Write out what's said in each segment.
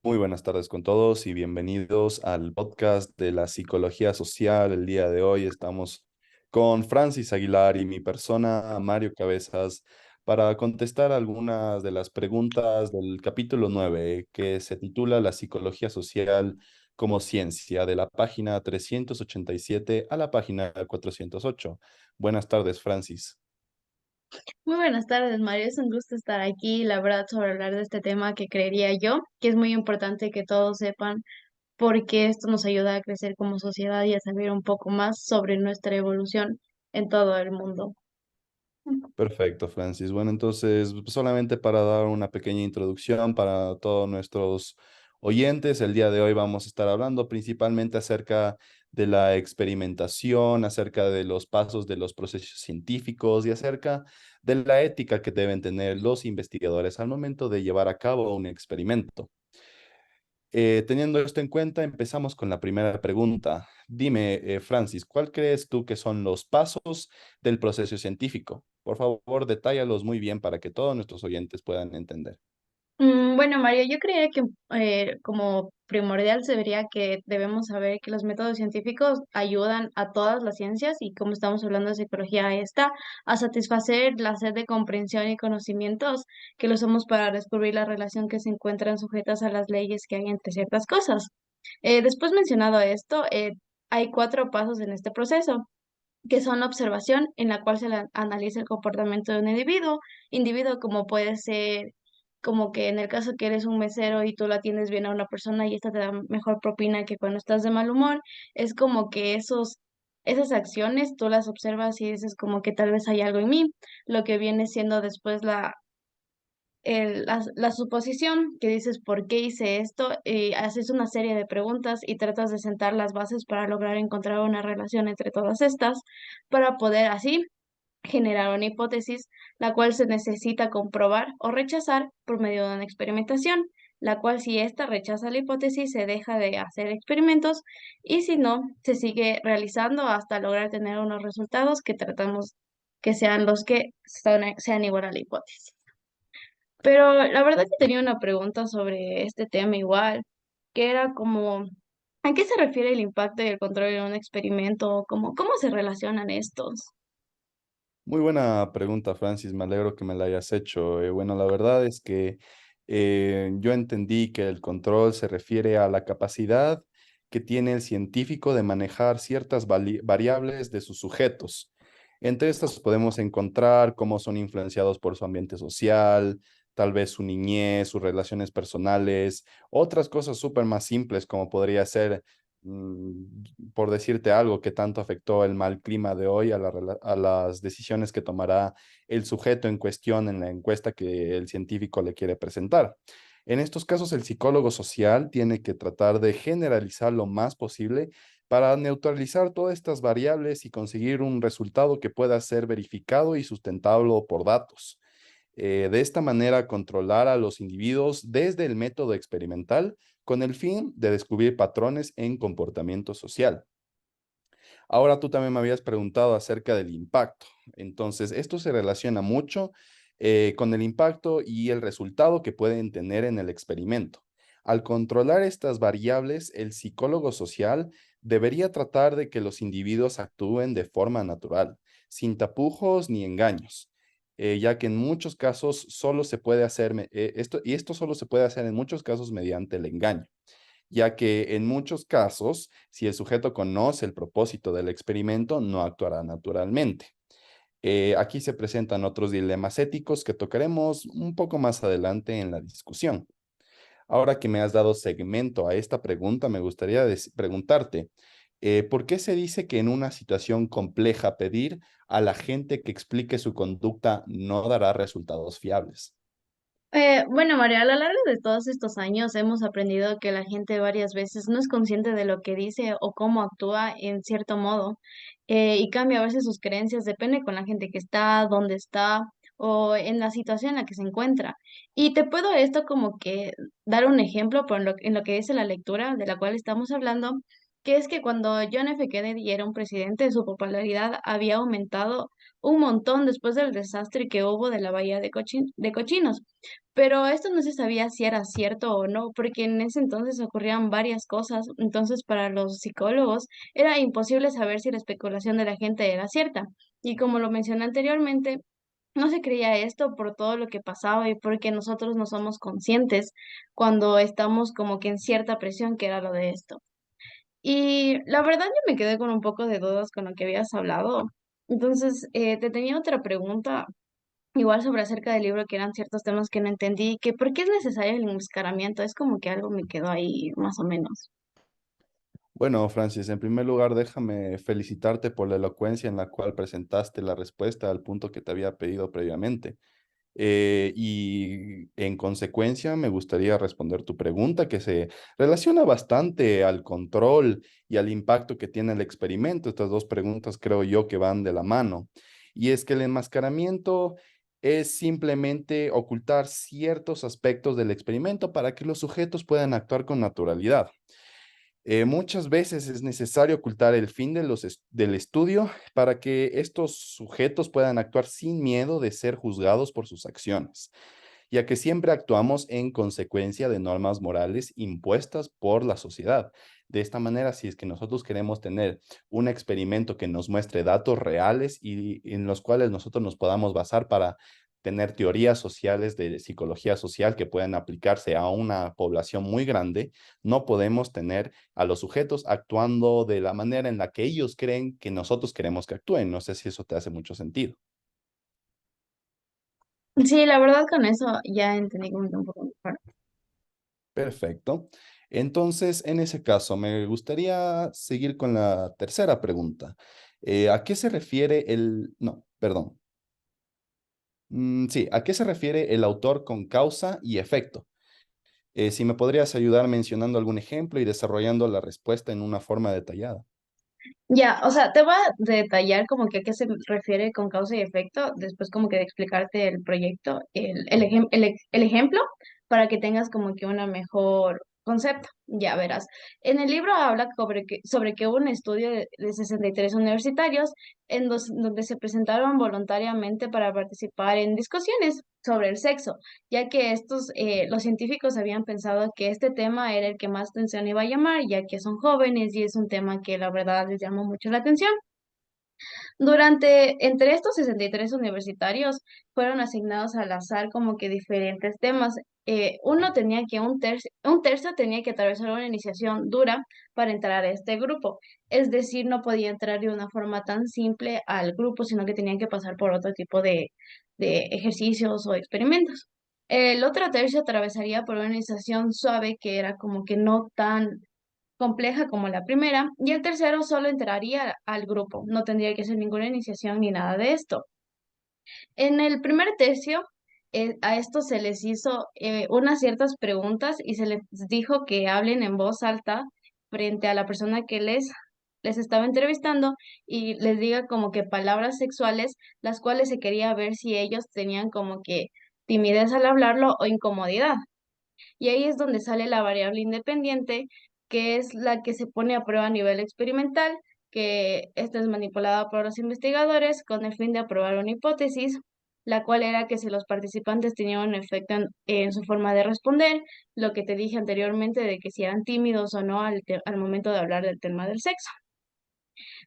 Muy buenas tardes con todos y bienvenidos al podcast de la psicología social. El día de hoy estamos con Francis Aguilar y mi persona, Mario Cabezas, para contestar algunas de las preguntas del capítulo 9, que se titula La psicología social como ciencia, de la página 387 a la página 408. Buenas tardes, Francis. Muy buenas tardes, Mario. Es un gusto estar aquí, la verdad, sobre hablar de este tema que creería yo que es muy importante que todos sepan porque esto nos ayuda a crecer como sociedad y a saber un poco más sobre nuestra evolución en todo el mundo. Perfecto, Francis. Bueno, entonces, solamente para dar una pequeña introducción para todos nuestros oyentes, el día de hoy vamos a estar hablando principalmente acerca de la experimentación, acerca de los pasos de los procesos científicos y acerca de la ética que deben tener los investigadores al momento de llevar a cabo un experimento. Teniendo esto en cuenta, empezamos con la primera pregunta. Dime, Francis, ¿cuál crees tú que son los pasos del proceso científico? Por favor, detállalos muy bien para que todos nuestros oyentes puedan entender. Bueno, Mario, yo creía que como primordial se vería que debemos saber que los métodos científicos ayudan a todas las ciencias y como estamos hablando de psicología, esta, a satisfacer la sed de comprensión y conocimientos que lo somos para descubrir la relación que se encuentran sujetas a las leyes que hay entre ciertas cosas. Después mencionado esto, hay cuatro pasos en este proceso que son la observación, en la cual analiza el comportamiento de un individuo como puede ser, como que en el caso que eres un mesero y tú la atiendes bien a una persona y esta te da mejor propina que cuando estás de mal humor, es como que esas acciones tú las observas y dices como que tal vez hay algo en mí, lo que viene siendo después la suposición que dices por qué hice esto, haces una serie de preguntas y tratas de sentar las bases para lograr encontrar una relación entre todas estas, para poder así generar una hipótesis, la cual se necesita comprobar o rechazar por medio de una experimentación, la cual si ésta rechaza la hipótesis se deja de hacer experimentos y si no, se sigue realizando hasta lograr tener unos resultados que tratamos que sean los que sean igual a la hipótesis. Pero la verdad que tenía una pregunta sobre este tema igual, que era como, ¿a qué se refiere el impacto y el control en un experimento? ¿Cómo se relacionan estos? Muy buena pregunta, Francis. Me alegro que me la hayas hecho. Bueno, la verdad es que yo entendí que el control se refiere a la capacidad que tiene el científico de manejar ciertas variables de sus sujetos. Entre estas podemos encontrar cómo son influenciados por su ambiente social, tal vez su niñez, sus relaciones personales, otras cosas súper más simples como podría ser por decirte algo, que tanto afectó el mal clima de hoy a, a las decisiones que tomará el sujeto en cuestión en la encuesta que el científico le quiere presentar. En estos casos, el psicólogo social tiene que tratar de generalizar lo más posible para neutralizar todas estas variables y conseguir un resultado que pueda ser verificado y sustentable por datos. De esta manera, controlar a los individuos desde el método experimental con el fin de descubrir patrones en comportamiento social. Ahora tú también me habías preguntado acerca del impacto. Entonces, esto se relaciona mucho con el impacto y el resultado que pueden tener en el experimento. Al controlar estas variables, el psicólogo social debería tratar de que los individuos actúen de forma natural, sin tapujos ni engaños, ya que en muchos casos solo se puede hacer esto solo se puede hacer en muchos casos mediante el engaño, ya que en muchos casos, si el sujeto conoce el propósito del experimento, no actuará naturalmente. Aquí se presentan otros dilemas éticos que tocaremos un poco más adelante en la discusión. Ahora que me has dado segmento a esta pregunta, me gustaría preguntarte, ¿por qué se dice que en una situación compleja pedir a la gente que explique su conducta no dará resultados fiables? Bueno, María, a lo largo de todos estos años hemos aprendido que la gente varias veces no es consciente de lo que dice o cómo actúa en cierto modo y cambia a veces sus creencias, depende con la gente que está, dónde está o en la situación en la que se encuentra. Y te puedo esto como que dar un ejemplo por en lo que dice la lectura de la cual estamos hablando, que es que cuando John F. Kennedy era un presidente, su popularidad había aumentado un montón después del desastre que hubo de la bahía de Cochinos. Pero esto no se sabía si era cierto o no, porque en ese entonces ocurrían varias cosas. Entonces, para los psicólogos era imposible saber si la especulación de la gente era cierta. Y como lo mencioné anteriormente, no se creía esto por todo lo que pasaba y porque nosotros no somos conscientes cuando estamos como que en cierta presión, que era lo de esto. Y la verdad yo me quedé con un poco de dudas con lo que habías hablado. Entonces, te tenía otra pregunta, igual sobre acerca del libro, que eran ciertos temas que no entendí, que por qué es necesario el enmascaramiento. Es como que algo me quedó ahí más o menos. Bueno, Francis, en primer lugar, déjame felicitarte por la elocuencia en la cual presentaste la respuesta al punto que te había pedido previamente. Y en consecuencia, me gustaría responder tu pregunta, que se relaciona bastante al control y al impacto que tiene el experimento. Estas dos preguntas creo yo que van de la mano. Y es que el enmascaramiento es simplemente ocultar ciertos aspectos del experimento para que los sujetos puedan actuar con naturalidad. Muchas veces es necesario ocultar el fin de del estudio para que estos sujetos puedan actuar sin miedo de ser juzgados por sus acciones, ya que siempre actuamos en consecuencia de normas morales impuestas por la sociedad. De esta manera, si es que nosotros queremos tener un experimento que nos muestre datos reales y en los cuales nosotros nos podamos basar para tener teorías sociales de psicología social que puedan aplicarse a una población muy grande, no podemos tener a los sujetos actuando de la manera en la que ellos creen que nosotros queremos que actúen. No sé si eso te hace mucho sentido. Sí, la verdad con eso ya entendí como que un poco mejor. Perfecto. Entonces, en ese caso, me gustaría seguir con la tercera pregunta. ¿A qué se refiere el... No, perdón. Sí, ¿a qué se refiere el autor con causa y efecto? Si me podrías ayudar mencionando algún ejemplo y desarrollando la respuesta en una forma detallada. Ya, o sea, te voy a detallar como que a qué se refiere con causa y efecto, después como que de explicarte el proyecto, el ejemplo, para que tengas como que una mejor concepto. Ya verás. En el libro habla sobre que hubo un estudio de 63 universitarios donde se presentaron voluntariamente para participar en discusiones sobre el sexo, ya que los científicos habían pensado que este tema era el que más atención iba a llamar, ya que son jóvenes y es un tema que la verdad les llama mucho la atención. Entre estos 63 universitarios fueron asignados al azar como que diferentes temas. Un tercio tenía que atravesar una iniciación dura para entrar a este grupo. Es decir, no podía entrar de una forma tan simple al grupo, sino que tenían que pasar por otro tipo de ejercicios o experimentos. El otro tercio atravesaría por una iniciación suave que era como que no tan compleja como la primera, y el tercero solo entraría al grupo, no tendría que hacer ninguna iniciación ni nada de esto. En el primer tercio, a estos se les hizo unas ciertas preguntas y se les dijo que hablen en voz alta frente a la persona que les estaba entrevistando y les diga como que palabras sexuales, las cuales se quería ver si ellos tenían como que timidez al hablarlo o incomodidad. Y ahí es donde sale la variable independiente, que es la que se pone a prueba a nivel experimental, que esta es manipulada por los investigadores con el fin de aprobar una hipótesis, la cual era que si los participantes tenían un efecto en su forma de responder, lo que te dije anteriormente de que si eran tímidos o no al momento de hablar del tema del sexo.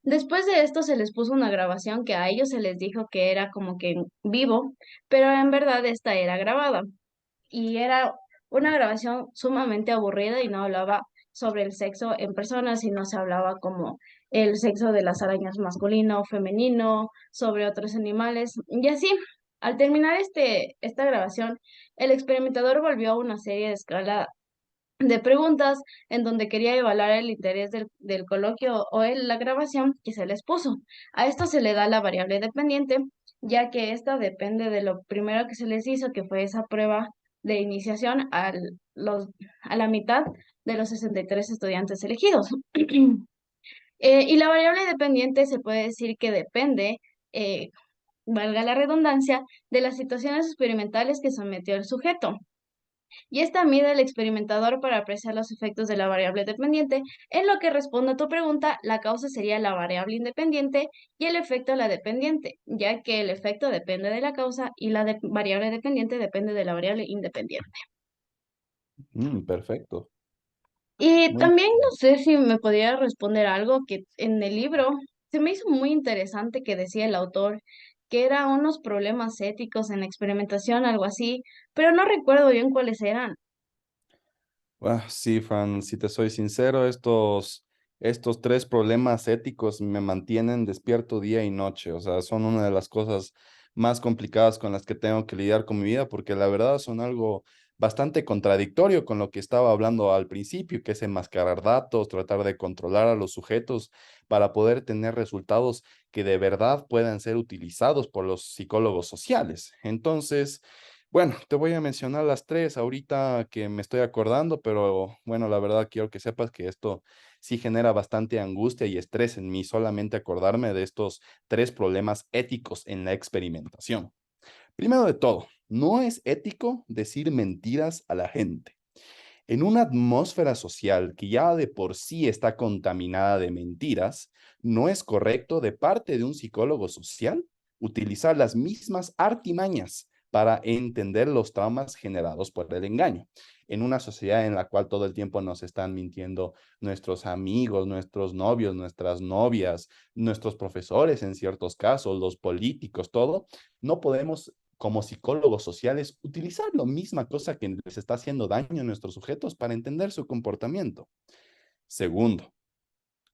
Después de esto se les puso una grabación que a ellos se les dijo que era como que en vivo, pero en verdad esta era grabada y era una grabación sumamente aburrida y no hablaba sobre el sexo en persona, sino se hablaba como el sexo de las arañas masculino o femenino, sobre otros animales y así. Al terminar esta grabación, el experimentador volvió a una serie de escala de preguntas en donde quería evaluar el interés del coloquio o en la grabación que se les puso. A esto se le da la variable dependiente, ya que esta depende de lo primero que se les hizo, que fue esa prueba de iniciación a la mitad de los 63 estudiantes elegidos. Y la variable dependiente se puede decir que depende, eh, valga la redundancia, de las situaciones experimentales que sometió el sujeto. Y esta mide el experimentador para apreciar los efectos de la variable dependiente. En lo que responde a tu pregunta, la causa sería la variable independiente y el efecto la dependiente, ya que el efecto depende de la causa y la variable dependiente depende de la variable independiente. Perfecto. Y Muy también no sé si me podría responder algo que en el libro se me hizo muy interesante que decía el autor, que era unos problemas éticos en la experimentación, algo así, pero no recuerdo bien cuáles eran. Sí, Fran, si te soy sincero, estos tres problemas éticos me mantienen despierto día y noche. O sea, son una de las cosas más complicadas con las que tengo que lidiar con mi vida, porque la verdad son algo bastante contradictorio con lo que estaba hablando al principio, que es enmascarar datos, tratar de controlar a los sujetos para poder tener resultados que de verdad puedan ser utilizados por los psicólogos sociales. Entonces, bueno, te voy a mencionar las tres ahorita que me estoy acordando, pero bueno, la verdad quiero que sepas que esto sí genera bastante angustia y estrés en mí solamente acordarme de estos tres problemas éticos en la experimentación. Primero de todo, no es ético decir mentiras a la gente. En una atmósfera social que ya de por sí está contaminada de mentiras, no es correcto de parte de un psicólogo social utilizar las mismas artimañas para entender los traumas generados por el engaño. En una sociedad en la cual todo el tiempo nos están mintiendo nuestros amigos, nuestros novios, nuestras novias, nuestros profesores en ciertos casos, los políticos, todo, no podemos como psicólogos sociales utilizar la misma cosa que les está haciendo daño a nuestros sujetos para entender su comportamiento. Segundo,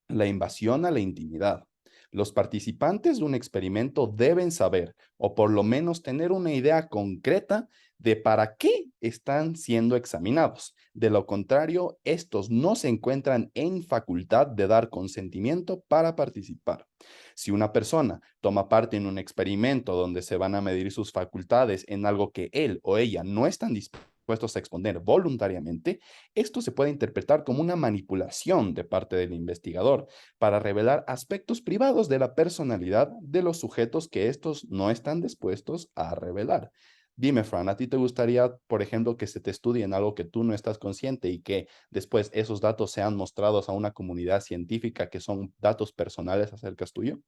la invasión a la intimidad. Los participantes de un experimento deben saber, o por lo menos tener una idea concreta de para qué están siendo examinados. De lo contrario, estos no se encuentran en facultad de dar consentimiento para participar. Si una persona toma parte en un experimento donde se van a medir sus facultades en algo que él o ella no están dispuestos a exponer voluntariamente, esto se puede interpretar como una manipulación de parte del investigador para revelar aspectos privados de la personalidad de los sujetos que estos no están dispuestos a revelar. Dime, Fran, ¿a ti te gustaría, por ejemplo, que se te estudie en algo que tú no estás consciente y que después esos datos sean mostrados a una comunidad científica que son datos personales acerca tuyo?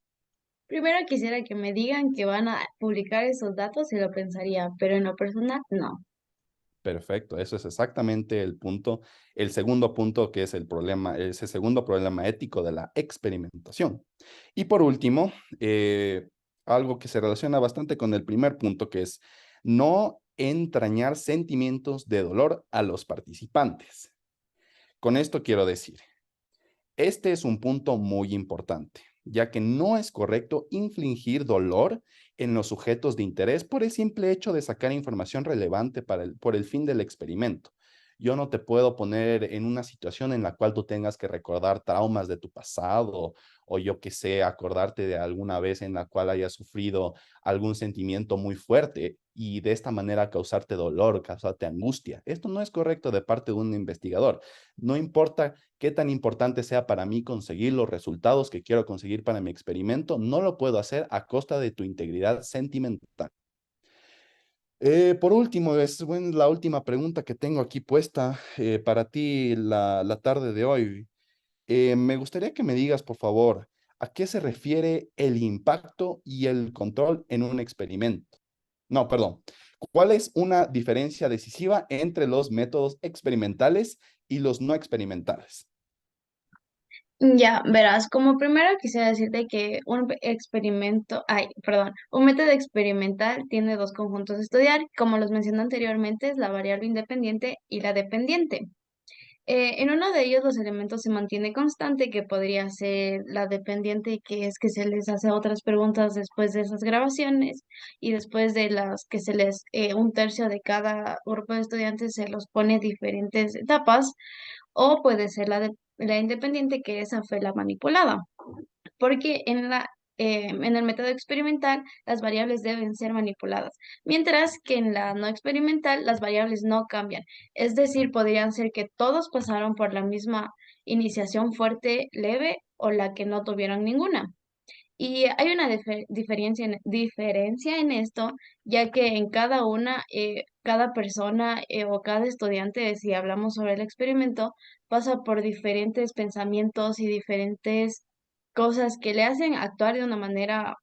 Primero quisiera que me digan que van a publicar esos datos y lo pensaría, pero en lo personal, no. Perfecto, eso es exactamente el punto, el segundo punto que es el problema, ese segundo problema ético de la experimentación. Y por último, algo que se relaciona bastante con el primer punto, que es no entrañar sentimientos de dolor a los participantes. Con esto quiero decir, este es un punto muy importante, ya que no es correcto infligir dolor en los sujetos de interés por el simple hecho de sacar información relevante por el fin del experimento. Yo no te puedo poner en una situación en la cual tú tengas que recordar traumas de tu pasado o yo que sé, acordarte de alguna vez en la cual hayas sufrido algún sentimiento muy fuerte y de esta manera causarte dolor, causarte angustia. Esto no es correcto de parte de un investigador. No importa qué tan importante sea para mí conseguir los resultados que quiero conseguir para mi experimento, no lo puedo hacer a costa de tu integridad sentimental. Por último, es bueno, la última pregunta que tengo aquí puesta para ti la tarde de hoy. Me gustaría que me digas, por favor, ¿a qué se refiere el impacto y el control en un experimento? No, perdón. ¿Cuál es una diferencia decisiva entre los métodos experimentales y los no experimentales? Ya, verás, como primero quisiera decirte que un método experimental tiene dos conjuntos a estudiar, como los mencioné anteriormente, es la variable independiente y la dependiente. En uno de ellos los elementos se mantiene constante, que podría ser la dependiente, que es que se les hace otras preguntas después de esas grabaciones y después de las que un tercio de cada grupo de estudiantes se los pone diferentes etapas, o puede ser la independiente, que esa fue la manipulada, porque en el método experimental las variables deben ser manipuladas, mientras que en la no experimental las variables no cambian. Es decir, podrían ser que todos pasaron por la misma iniciación fuerte, leve o la que no tuvieron ninguna. Y hay una diferencia en esto, ya que en cada una, cada persona o cada estudiante, si hablamos sobre el experimento, pasa por diferentes pensamientos y diferentes cosas que le hacen actuar de una manera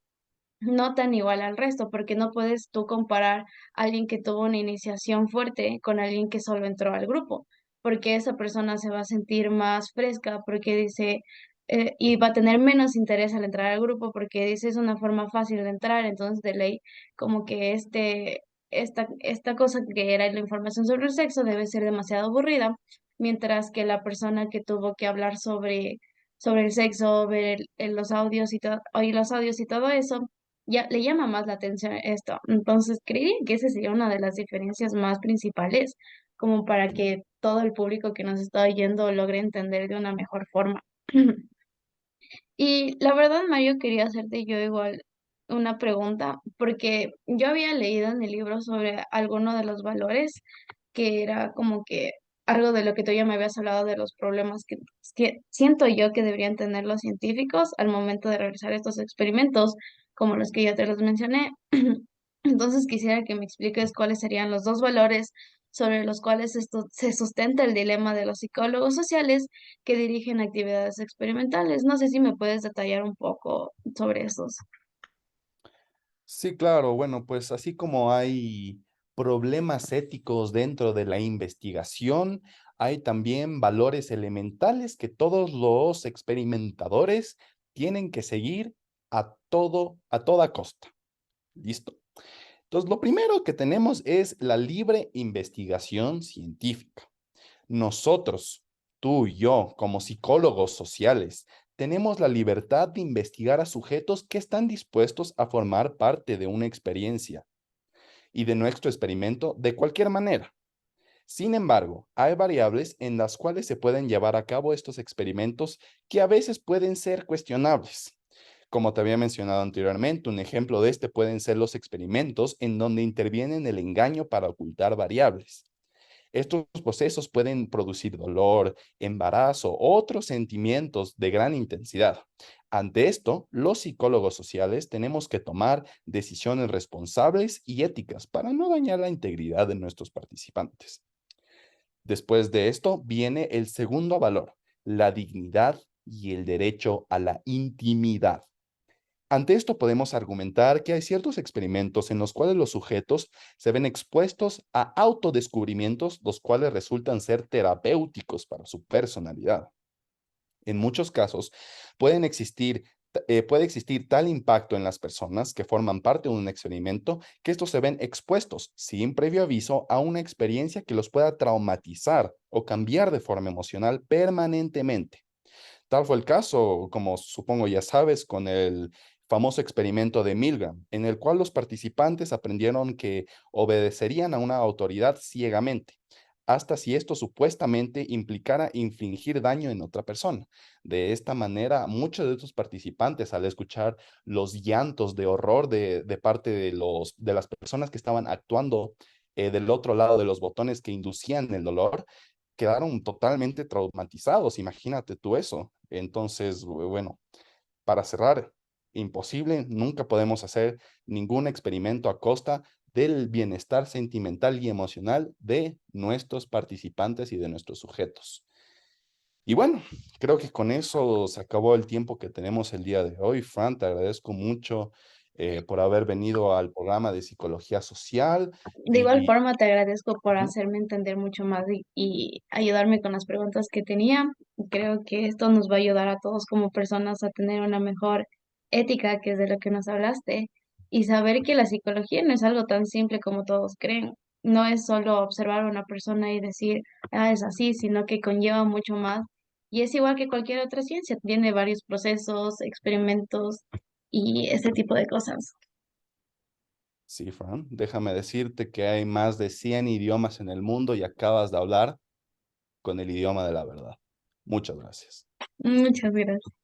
no tan igual al resto, porque no puedes tú comparar a alguien que tuvo una iniciación fuerte con alguien que solo entró al grupo, porque esa persona se va a sentir más fresca, porque dice, y va a tener menos interés al entrar al grupo, porque dice es una forma fácil de entrar, entonces de ley, como que esta cosa que era la información sobre el sexo debe ser demasiado aburrida, mientras que la persona que tuvo que hablar sobre el sexo, ver los audios y oír los audios y todo eso, ya le llama más la atención esto. Entonces, creería que esa sería una de las diferencias más principales, como para que todo el público que nos está oyendo logre entender de una mejor forma. Y la verdad, Mario, quería hacerte yo igual una pregunta, porque yo había leído en el libro sobre alguno de los valores, que era como que algo de lo que tú ya me habías hablado de los problemas que siento yo que deberían tener los científicos al momento de realizar estos experimentos, como los que yo te los mencioné. Entonces quisiera que me expliques cuáles serían los dos valores sobre los cuales esto se sustenta el dilema de los psicólogos sociales que dirigen actividades experimentales. No sé si me puedes detallar un poco sobre esos. Sí, claro. Bueno, pues así como hay problemas éticos dentro de la investigación, hay también valores elementales que todos los experimentadores tienen que seguir a toda costa. ¿Listo? Entonces, lo primero que tenemos es la libre investigación científica. Nosotros, tú y yo, como psicólogos sociales, tenemos la libertad de investigar a sujetos que están dispuestos a formar parte de una experiencia y de nuestro experimento de cualquier manera. Sin embargo, hay variables en las cuales se pueden llevar a cabo estos experimentos que a veces pueden ser cuestionables. Como te había mencionado anteriormente, un ejemplo de este pueden ser los experimentos en donde intervienen el engaño para ocultar variables. Estos procesos pueden producir dolor, embarazo o otros sentimientos de gran intensidad. Ante esto, los psicólogos sociales tenemos que tomar decisiones responsables y éticas para no dañar la integridad de nuestros participantes. Después de esto viene el segundo valor, la dignidad y el derecho a la intimidad. Ante esto podemos argumentar que hay ciertos experimentos en los cuales los sujetos se ven expuestos a autodescubrimientos, los cuales resultan ser terapéuticos para su personalidad. En muchos casos puede existir tal impacto en las personas que forman parte de un experimento que estos se ven expuestos sin previo aviso a una experiencia que los pueda traumatizar o cambiar de forma emocional permanentemente. Tal fue el caso, como supongo ya sabes, con el famoso experimento de Milgram, en el cual los participantes aprendieron que obedecerían a una autoridad ciegamente, hasta si esto supuestamente implicara infligir daño en otra persona. De esta manera, muchos de estos participantes, al escuchar los llantos de horror de parte de las personas que estaban actuando del otro lado de los botones que inducían el dolor, quedaron totalmente traumatizados. Imagínate tú eso. Entonces, bueno, para cerrar, imposible, nunca podemos hacer ningún experimento a costa del bienestar sentimental y emocional de nuestros participantes y de nuestros sujetos. Y bueno, creo que con eso se acabó el tiempo que tenemos el día de hoy. Fran, te agradezco mucho por haber venido al programa de psicología social De igual y forma, te agradezco por ujú, hacerme entender mucho más y ayudarme con las preguntas que tenía. Creo que esto nos va a ayudar a todos como personas a tener una mejor ética, que es de lo que nos hablaste, y saber que la psicología no es algo tan simple como todos creen. No es solo observar a una persona y decir, ah, es así, sino que conlleva mucho más. Y es igual que cualquier otra ciencia, tiene varios procesos, experimentos y ese tipo de cosas. sí, Fran, déjame decirte que hay más de 100 idiomas en el mundo y acabas de hablar con el idioma de la verdad. Muchas gracias. Muchas gracias.